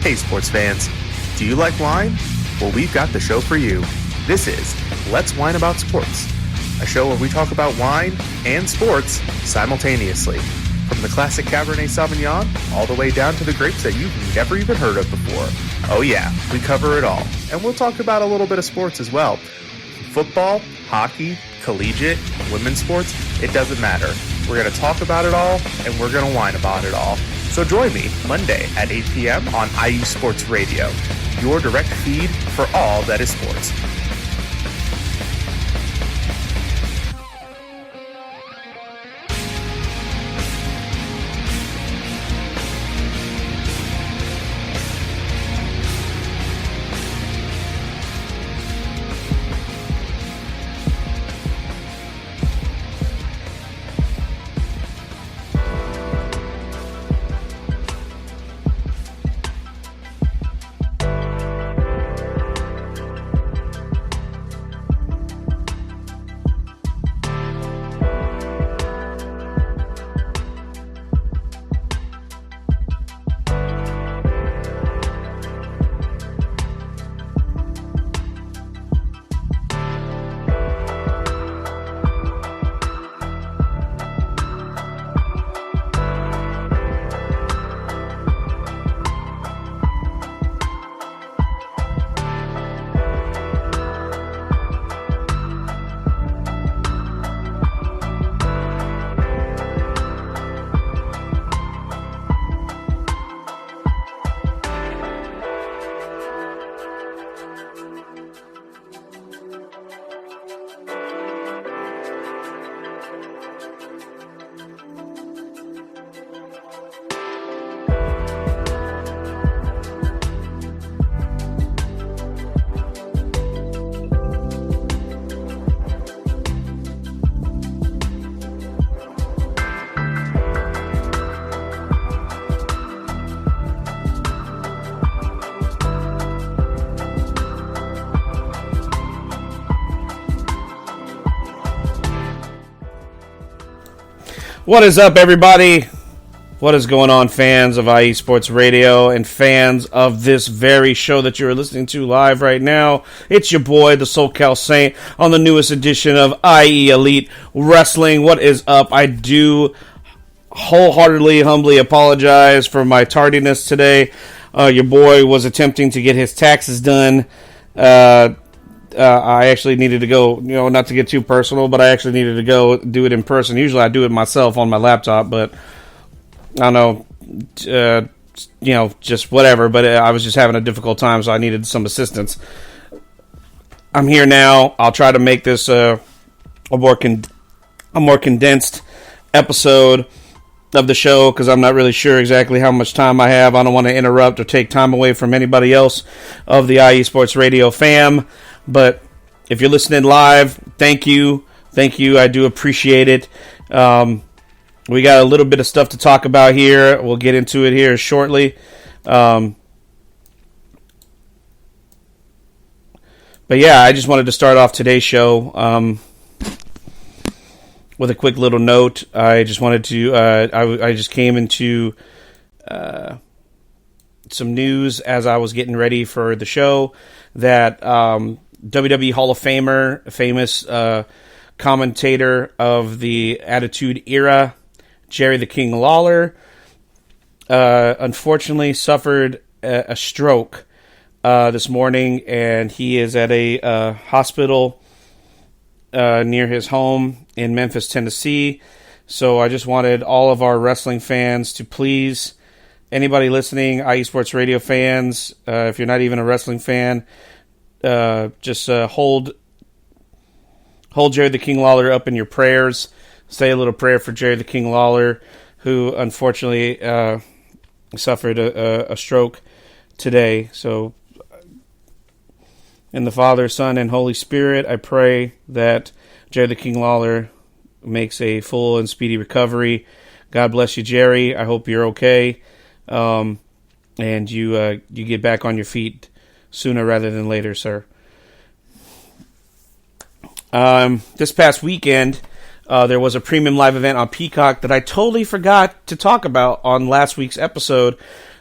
Hey sports fans, do you like wine? Well, we've got the show for you. This is Let's Wine About Sports, a show where we talk about wine and sports simultaneously. From the classic Cabernet Sauvignon all the way down to the grapes that you've never even heard of before. Oh yeah, we cover it all. And we'll talk about a little bit of sports as well. Football, hockey, collegiate, women's sports, it doesn't matter. We're going to talk about it all, and we're going to whine about it all. So join me Monday at 8 p.m. on IU Sports Radio, your direct feed for all that is sports. What is up, everybody? What is going on, fans of IE Sports Radio and fans of this very show that you're listening to live right now? It's your boy, the SoCal Saint, on the newest edition of IE Elite Wrestling. What is up? I do wholeheartedly, humbly apologize for my tardiness today. Your boy was attempting to get his taxes done. I actually needed to go, not to get too personal, but I actually needed to go do it in person. Usually I do it myself on my laptop, but I don't know, just whatever. But I was just having a difficult time, so I needed some assistance. I'm here now. I'll try to make this a more condensed episode of the show because I'm not really sure exactly how much time I have. I don't want to interrupt or take time away from anybody else of the IE Sports Radio fam. But if you're listening live, thank you. Thank you. I do appreciate it. We got a little bit of stuff to talk about here. We'll get into it here shortly. But yeah, I just wanted to start off today's show with a quick little note. I just wanted to, I just came into some news as I was getting ready for the show that WWE Hall of Famer, famous commentator of the Attitude Era, Jerry the King Lawler, unfortunately suffered a stroke this morning, and he is at a hospital near his home in Memphis, Tennessee. So I just wanted all of our wrestling fans to please, anybody listening, IE Sports Radio fans, if you're not even a wrestling fan, just hold Jerry the King Lawler up in your prayers. Say a little prayer for Jerry the King Lawler, who unfortunately suffered a stroke today. So, in the Father, Son, and Holy Spirit, I pray that Jerry the King Lawler makes a full and speedy recovery. God bless you, Jerry. I hope you're okay, and you get back on your feet sooner rather than later, sir. This past weekend, there was a premium live event on Peacock that I totally forgot to talk about on last week's episode.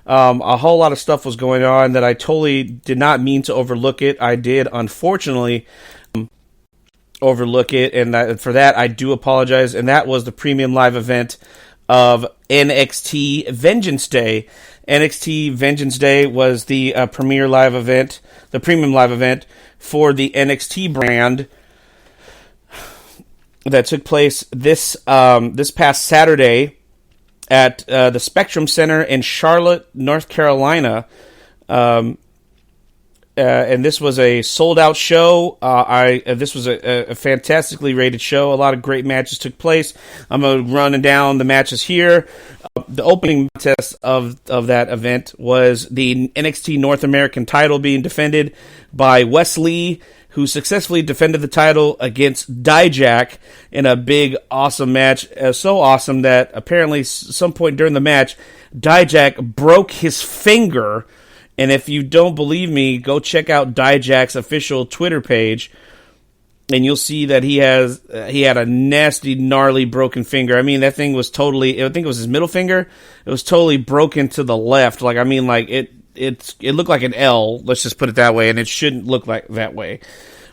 A whole lot of stuff was going on that I totally did not mean to overlook it. I did, unfortunately, overlook it, and for that I do apologize. And that was the premium live event of NXT Vengeance Day. NXT Vengeance Day was the premier live event, the premium live event for the NXT brand that took place this past Saturday at the Spectrum Center in Charlotte, North Carolina. And this was a sold-out show. This was a fantastically rated show. A lot of great matches took place. I'm going to run down the matches here. The opening contest of that event was the NXT North American title being defended by Wes Lee, who successfully defended the title against Dijak in a big, awesome match. So awesome that apparently some point during the match, Dijak broke his finger. And if you don't believe me, go check out Dijak's official Twitter page, and you'll see that he had a nasty, gnarly broken finger. I mean, that thing was totally, I think it was his middle finger. It was totally broken to the left. Like, I mean, like it looked like an L, let's just put it that way, and it shouldn't look like that way.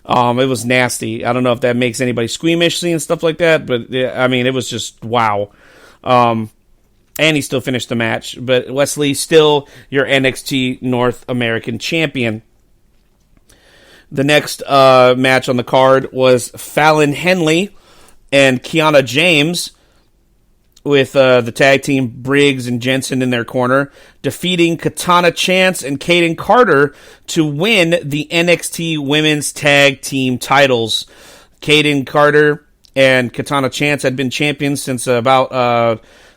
It was nasty. I don't know if that makes anybody squeamish seeing stuff like that, but I mean, it was just wow. And he still finished the match. But Wes Lee, still your NXT North American champion. The next match on the card was Fallon Henley and Kiana James, with the tag team Briggs and Jensen in their corner, defeating Katana Chance and Kaden Carter to win the NXT Women's Tag Team titles. Kaden Carter and Katana Chance had been champions since about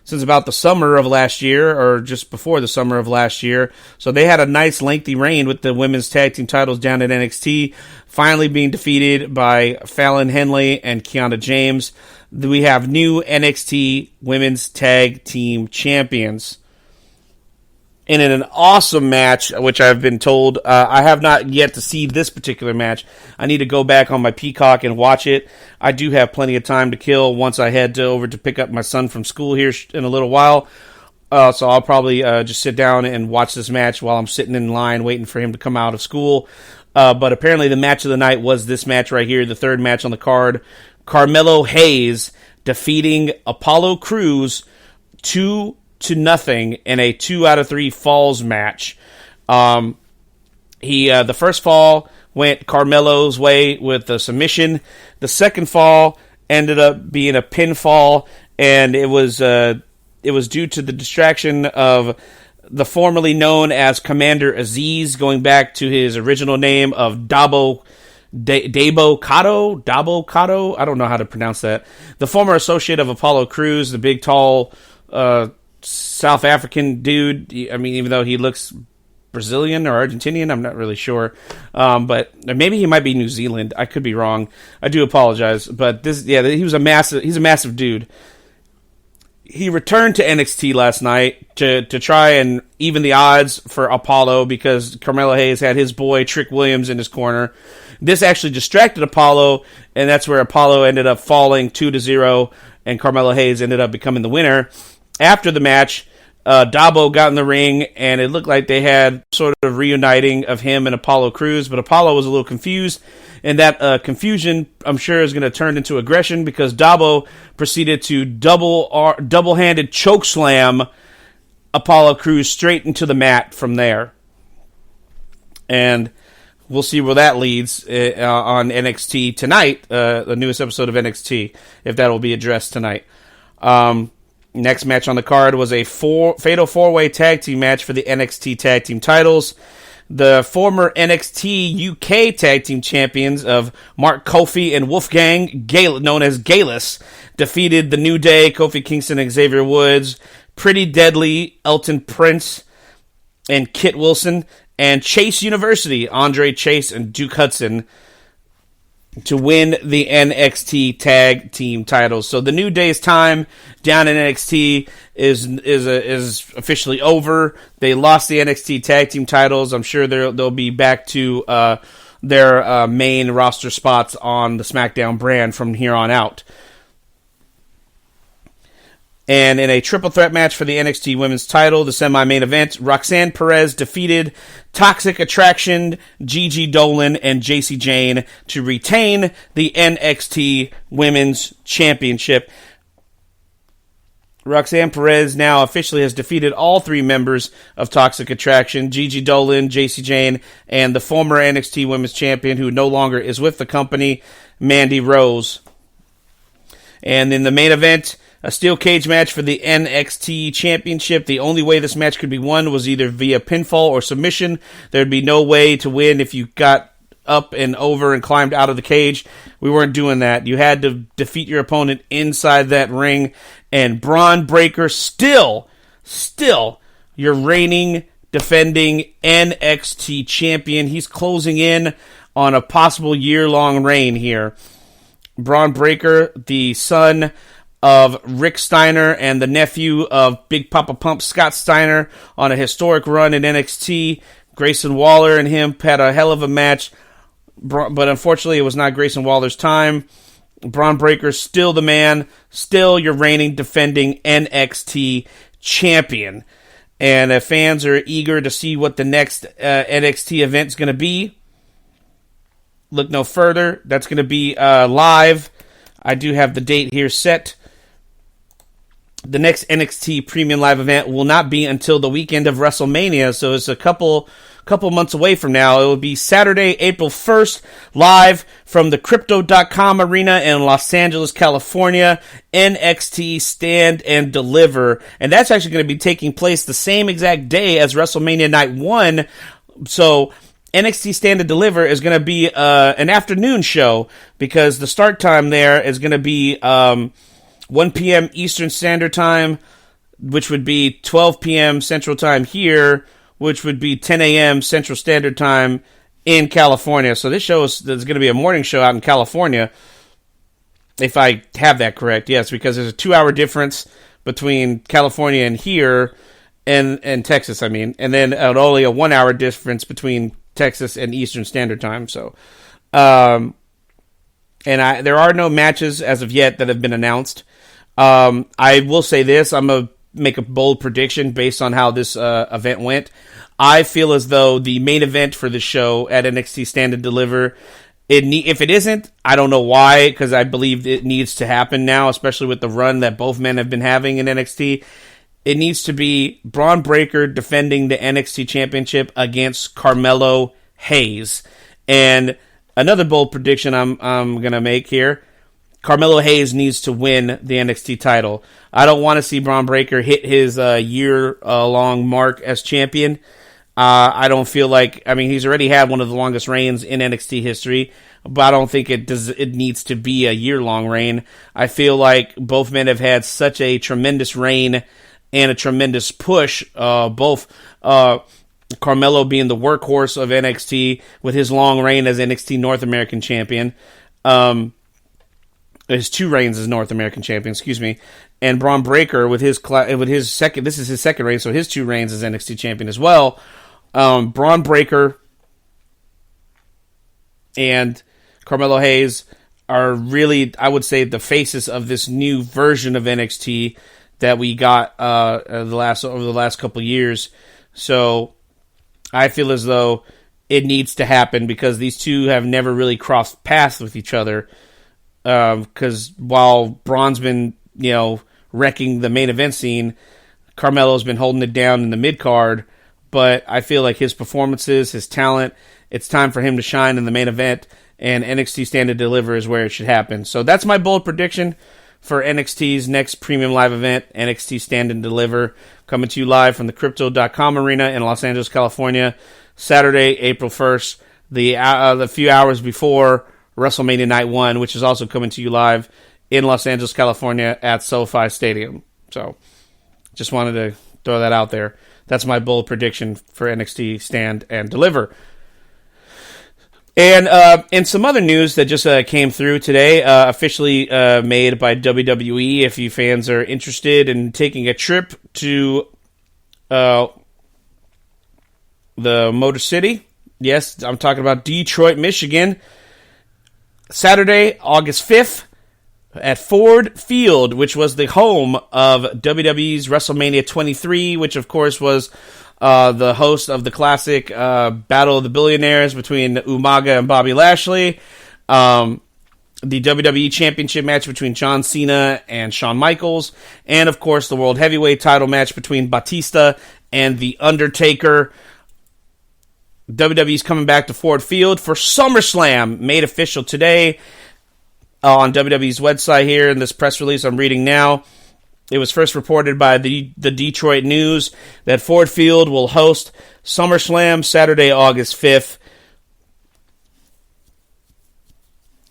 the summer of last year, or just before the summer of last year. So they had a nice lengthy reign with the women's tag team titles down at NXT, finally being defeated by Fallon Henley and Kiana James. We have new NXT women's tag team champions. And in an awesome match, which I've been told, I have not yet to see this particular match. I need to go back on my Peacock and watch it. I do have plenty of time to kill once I head over to pick up my son from school here in a little while. So I'll probably just sit down and watch this match while I'm sitting in line waiting for him to come out of school. But apparently the match of the night was this match right here, the third match on the card. Carmelo Hayes defeating Apollo Crews 2-0 in a 2 out of 3 falls match. The first fall went Carmelo's way with a submission. The second fall ended up being a pinfall, and it was due to the distraction of the formerly known as Commander Aziz, going back to his original name of Dabo Kato. I don't know how to pronounce that. The former associate of Apollo Crews, the big, tall, South African dude. I mean, even though he looks Brazilian or Argentinian, I'm not really sure. But maybe he might be New Zealand. I could be wrong. I do apologize. But he's a massive dude. He returned to NXT last night to try and even the odds for Apollo, because Carmelo Hayes had his boy Trick Williams in his corner. This actually distracted Apollo, and that's where Apollo ended up falling 2-0, and Carmelo Hayes ended up becoming the winner. After the match, Dabo got in the ring, and it looked like they had sort of reuniting of him and Apollo Crews, but Apollo was a little confused, and that confusion, I'm sure, is going to turn into aggression, because Dabo proceeded to double-handed chokeslam Apollo Crews straight into the mat from there. And we'll see where that leads on NXT tonight, the newest episode of NXT, if that will be addressed tonight. Next match on the card was a fatal four-way tag team match for the NXT tag team titles. The former NXT UK tag team champions of Mark Kofi and Wolfgang, known as Galus, defeated the New Day, Kofi Kingston and Xavier Woods, Pretty Deadly, Elton Prince, and Kit Wilson, and Chase University, Andre Chase and Duke Hudson, to win the NXT tag team titles. So the New Day's time down in NXT is officially over. They lost the NXT tag team titles. I'm sure they'll be back to their main roster spots on the SmackDown brand from here on out. And in a triple threat match for the NXT Women's title, the semi-main event, Roxanne Perez defeated Toxic Attraction, Gigi Dolan, and Jacy Jayne to retain the NXT Women's Championship. Roxanne Perez now officially has defeated all 3 members of Toxic Attraction, Gigi Dolan, Jacy Jayne, and the former NXT Women's Champion, who no longer is with the company, Mandy Rose. And in the main event, a steel cage match for the NXT Championship. The only way this match could be won was either via pinfall or submission. There'd be no way to win if you got up and over and climbed out of the cage. We weren't doing that. You had to defeat your opponent inside that ring. And Braun Breaker still your reigning, defending NXT champion. He's closing in on a possible year-long reign here. Braun Breaker, the son of Rick Steiner and the nephew of Big Papa Pump Scott Steiner, on a historic run in NXT. Grayson Waller and him had a hell of a match, but unfortunately it was not Grayson Waller's time. Braun Breaker still the man, still your reigning, defending NXT champion. And fans are eager to see what the next NXT event is going to be. Look no further. That's going to be live. I do have the date here set. The next NXT Premium Live event will not be until the weekend of WrestleMania, so it's a couple months away from now. It will be Saturday, April 1st, live from the Crypto.com Arena in Los Angeles, California. NXT Stand and Deliver. And that's actually going to be taking place the same exact day as WrestleMania Night 1. So NXT Stand and Deliver is going to be an afternoon show, because the start time there is going to be 1 p.m. Eastern Standard Time, which would be 12 p.m. Central Time here, which would be 10 a.m. Central Standard Time in California. So this show is going to be a morning show out in California, if I have that correct. Yes, because there's a 2-hour difference between California and here, and Texas, I mean. And then only a 1-hour difference between Texas and Eastern Standard Time. So, there are no matches as of yet that have been announced. I will say this, I'm going to make a bold prediction based on how this event went. I feel as though the main event for the show at NXT Stand and Deliver, if it isn't, I don't know why, because I believe it needs to happen now, especially with the run that both men have been having in NXT. It needs to be Braun Breaker defending the NXT Championship against Carmelo Hayes. And another bold prediction I'm going to make here, Carmelo Hayes needs to win the NXT title. I don't want to see Braun Breaker hit his year-long mark as champion. I don't feel like, I mean, he's already had one of the longest reigns in NXT history, but I don't think it needs to be a year-long reign. I feel like both men have had such a tremendous reign and a tremendous push, both Carmelo being the workhorse of NXT with his long reign as NXT North American champion, his 2 reigns as North American champion, and Braun Breaker with his second, this is his second reign, so his 2 reigns as NXT champion as well. Braun Breaker and Carmelo Hayes are really, I would say, the faces of this new version of NXT that we got over the last couple years. So I feel as though it needs to happen, because these two have never really crossed paths with each other. Because while Braun's been, wrecking the main event scene, Carmelo's been holding it down in the mid-card. But I feel like his performances, his talent, it's time for him to shine in the main event, and NXT Stand and Deliver is where it should happen. So that's my bold prediction for NXT's next premium live event, NXT Stand and Deliver, coming to you live from the Crypto.com Arena in Los Angeles, California, Saturday, April 1st, the few hours before WrestleMania Night 1, which is also coming to you live in Los Angeles, California at SoFi Stadium. So just wanted to throw that out there. That's my bold prediction for NXT Stand and Deliver. And some other news that just came through today, officially made by WWE. If you fans are interested in taking a trip to the Motor City, yes, I'm talking about Detroit, Michigan, Saturday, August 5th, at Ford Field, which was the home of WWE's WrestleMania 23, which of course was the host of the classic Battle of the Billionaires between Umaga and Bobby Lashley, the WWE Championship match between John Cena and Shawn Michaels, and of course the World Heavyweight title match between Batista and The Undertaker. WWE's coming back to Ford Field for SummerSlam, made official today on WWE's website here in this press release I'm reading now. It was first reported by the Detroit News that Ford Field will host SummerSlam Saturday, August 5th.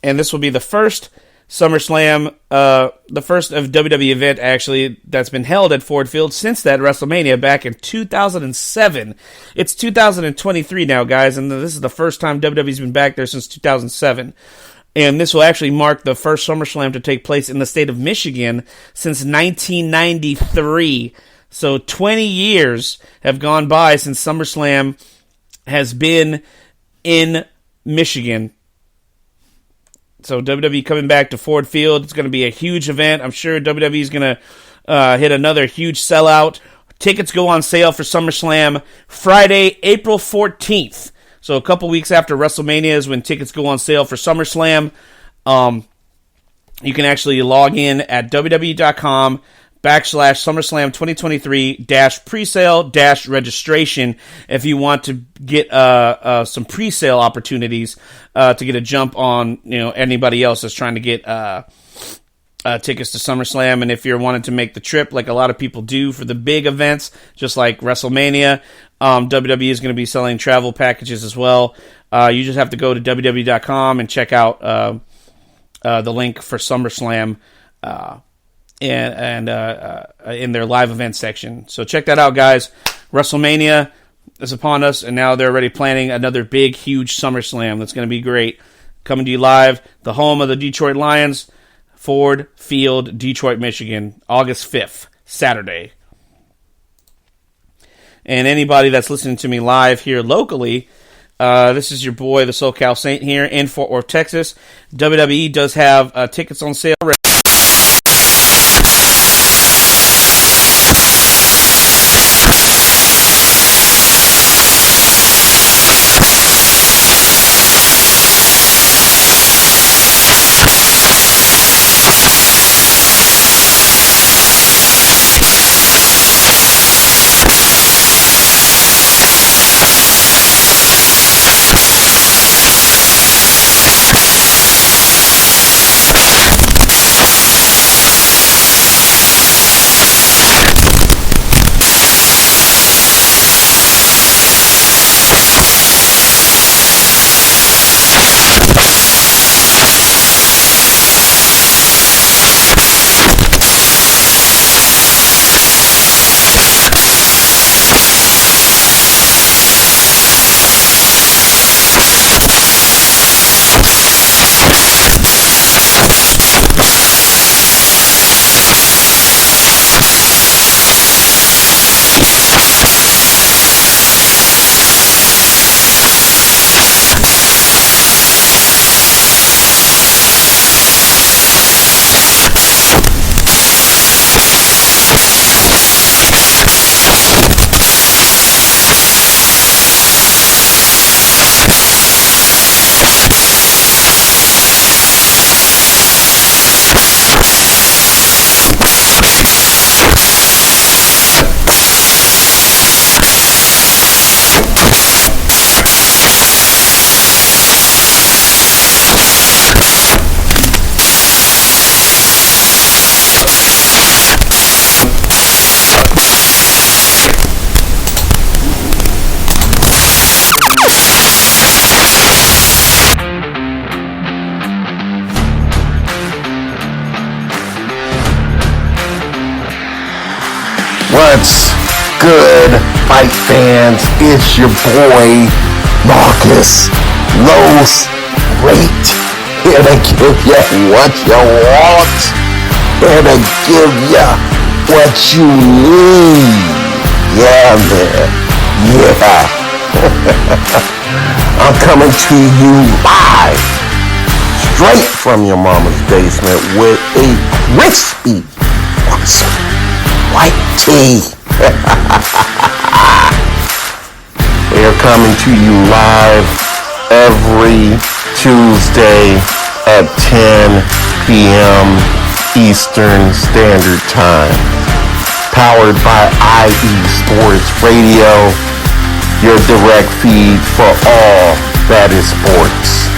And this will be the first SummerSlam, the first of WWE event, actually, that's been held at Ford Field since that WrestleMania back in 2007. It's 2023 now, guys, and this is the first time WWE's been back there since 2007. And this will actually mark the first SummerSlam to take place in the state of Michigan since 1993. So 20 years have gone by since SummerSlam has been in Michigan. So WWE coming back to Ford Field. It's going to be a huge event. I'm sure WWE is going to hit another huge sellout. Tickets go on sale for SummerSlam Friday, April 14th. So a couple weeks after WrestleMania is when tickets go on sale for SummerSlam. You can actually log in at www.com/SummerSlam 2023-presale-registration if you want to get some presale opportunities to get a jump on anybody else that's trying to get tickets to SummerSlam. And if you're wanting to make the trip like a lot of people do for the big events, just like WrestleMania, WWE is going to be selling travel packages as well. You just have to go to www.com and check out the link for SummerSlam and in their live event section. So check that out, guys. WrestleMania is upon us, and now they're already planning another big, huge SummerSlam. That's going to be great. Coming to you live, the home of the Detroit Lions, Ford Field, Detroit, Michigan, August 5th, Saturday. And anybody that's listening to me live here locally, this is your boy, the SoCal Saint here in Fort Worth, Texas. WWE does have tickets on sale. What's good, fight fans? It's your boy, Marcus Rose Great, here to give you what you want, here to give you what you need. Yeah, man. Yeah. I'm coming to you live, straight from your mama's basement with a crispy, awesome white tea. They are coming to you live every Tuesday at 10 p.m. Eastern Standard Time. Powered by IE Sports Radio, your direct feed for all that is sports.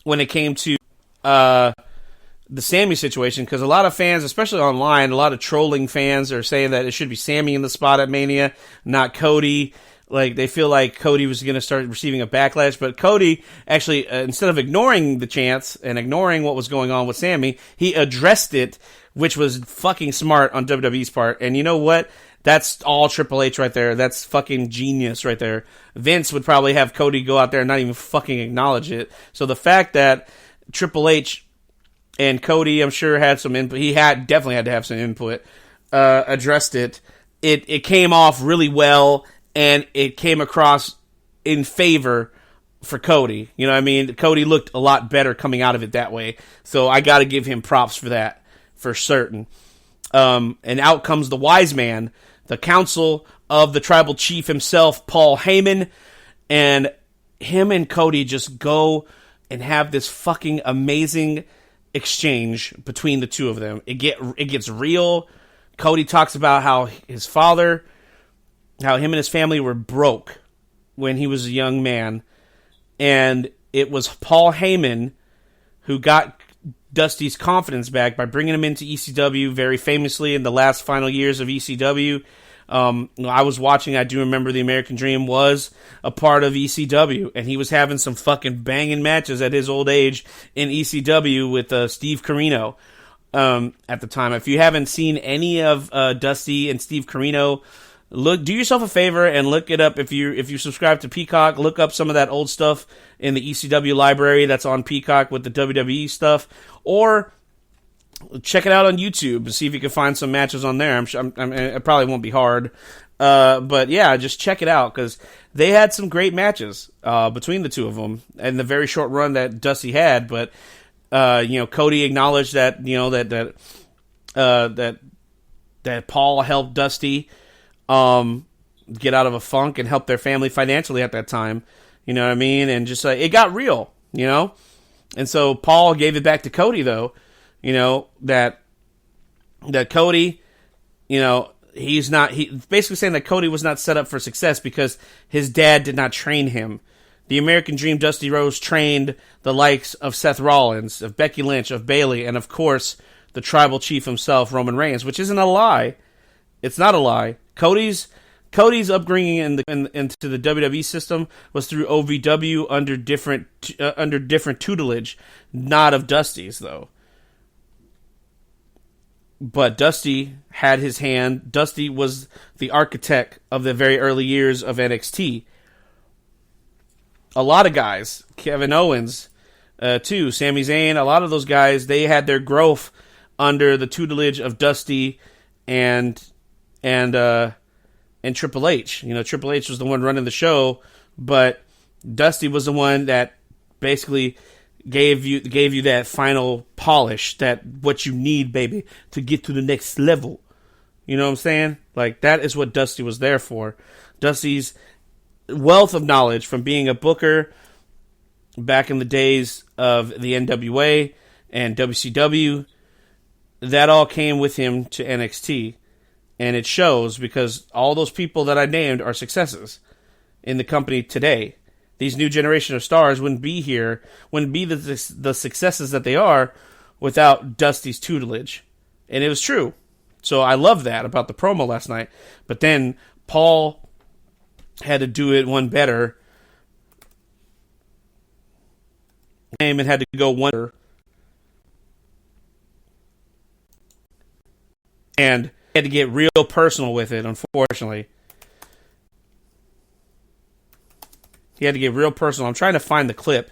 when it came to the Sammy situation, because a lot of fans, especially online, a lot of trolling fans are saying that it should be Sammy in the spot at Mania, not Cody. Like, they feel like Cody was going to start receiving a backlash, but Cody actually, instead of ignoring the chants and ignoring what was going on with Sammy, he addressed it, which was fucking smart on WWE's part. And you know what? That's all Triple H right there. That's fucking genius right there. Vince would probably have Cody go out there and not even fucking acknowledge it. So the fact that Triple H and Cody, I'm sure, had some input. He definitely had to have some input. Addressed it. It came off really well, and it came across in favor for Cody. You know what I mean? Cody looked a lot better coming out of it that way. So I got to give him props for that, for certain. And out comes the wise man, the council of the tribal chief himself, Paul Heyman, and him and Cody just go and have this fucking amazing exchange between the two of them. It gets real. Cody talks about how his father, how him and his family were broke when he was a young man, and it was Paul Heyman who got Dusty's confidence back by bringing him into ECW very famously in the last final years of ECW. I was watching, I do remember the American Dream was a part of ECW, and he was having some fucking banging matches at his old age in ECW with Steve Corino at the time. If you haven't seen any of Dusty and Steve Corino, do yourself a favor and look it up. If you subscribe to Peacock, look up some of that old stuff in the ECW library that's on Peacock with the WWE stuff, or check it out on YouTube and see if you can find some matches on there. It probably won't be hard, but yeah, just check it out, because they had some great matches between the two of them and the very short run that Dusty had. But Cody acknowledged that that Paul helped Dusty get out of a funk and help their family financially at that time. You know what I mean? And just it got real, And so Paul gave it back to Cody, though, that Cody, he's basically saying that Cody was not set up for success because his dad did not train him. The American Dream, Dusty Rhodes, trained the likes of Seth Rollins, of Becky Lynch, of Bayley, and of course the tribal chief himself, Roman Reigns, which isn't a lie. It's not a lie. Cody's upbringing into the WWE system was through OVW under different tutelage, not of Dusty's, though. But Dusty had his hand. Dusty was the architect of the very early years of NXT. A lot of guys, Kevin Owens, too, Sami Zayn, a lot of those guys, they had their growth under the tutelage of Dusty and Triple H. Triple H was the one running the show, but Dusty was the one that basically gave you that final polish, that what you need, baby, to get to the next level. You know what I'm saying? Like, that is what Dusty was there for. Dusty's wealth of knowledge from being a booker back in the days of the NWA and WCW, that all came with him to NXT. And it shows, because all those people that I named are successes in the company today. These new generation of stars wouldn't be here, wouldn't be the successes that they are without Dusty's tutelage. And it was true. So I love that about the promo last night. But then Paul had to do it one better. And had to go one better. And had to get real personal with it, unfortunately. He had to get real personal. I'm trying to find the clip,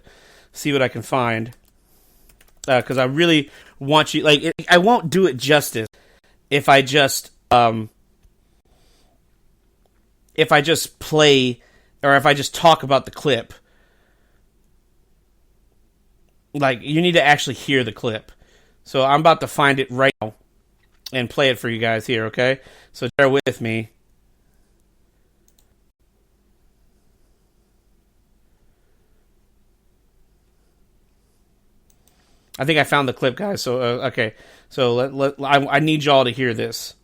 see what I can find. Because I really want you... I won't do it justice if I just... if I just play... Or if I just talk about the clip. You need to actually hear the clip. So I'm about to find it right now and play it for you guys here, okay? So bear with me. I think I found the clip, guys. So, okay. So I need y'all to hear this.